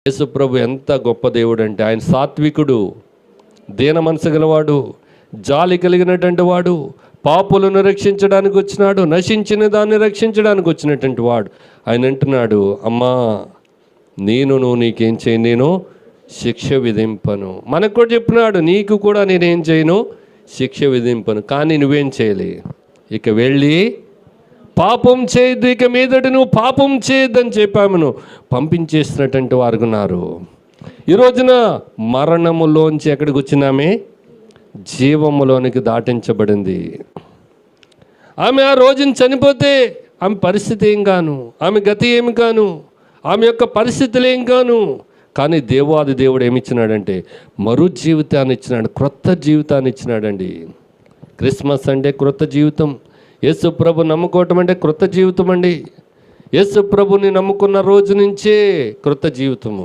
యేసు ప్రభు ఎంత గొప్ప దేవుడు అంటే, ఆయన సాత్వికుడు, దీన మనసు గలవాడు, జాలి కలిగినటువంటి వాడు, పాపులను రక్షించడానికి వచ్చినాడు, నశించిన దాన్ని రక్షించడానికి వచ్చినటువంటి వాడు. ఆయన అంటున్నాడు, అమ్మా నువ్వు నీకేం చేయను, నేను శిక్ష విధింపను. మనకు కూడా చెప్పినాడు, నీకు కూడా నేనేం చేయను, శిక్ష విధింపను. కానీ నువ్వేం చేయలే, ఇక వెళ్ళి పాపం చేయొద్దు, ఇక మీదట నువ్వు పాపం చేయొద్దని చెప్పామును పంపించేసినటువంటి వారు ఉన్నారు. ఈ రోజున మరణములోంచి ఎక్కడికి వచ్చినామే, జీవములోనికి దాటించబడింది. ఆమె ఆ రోజున చనిపోతే ఆమె పరిస్థితి ఏం కాను, ఆమె గతి ఏమి కాను, ఆమె యొక్క పరిస్థితులు ఏం కాను. కానీ దేవాది దేవుడు ఏమిచ్చినాడంటే మరు జీవితాన్ని ఇచ్చినాడు, క్రొత్త జీవితాన్ని ఇచ్చినాడండి. క్రిస్మస్ అంటే క్రొత్త జీవితం. యేసు ప్రభు నమ్ముకోవటం అంటే క్రొత్త జీవితం అండి. యేసు ప్రభుని నమ్ముకున్న రోజు నుంచే క్రొత్త జీవితము.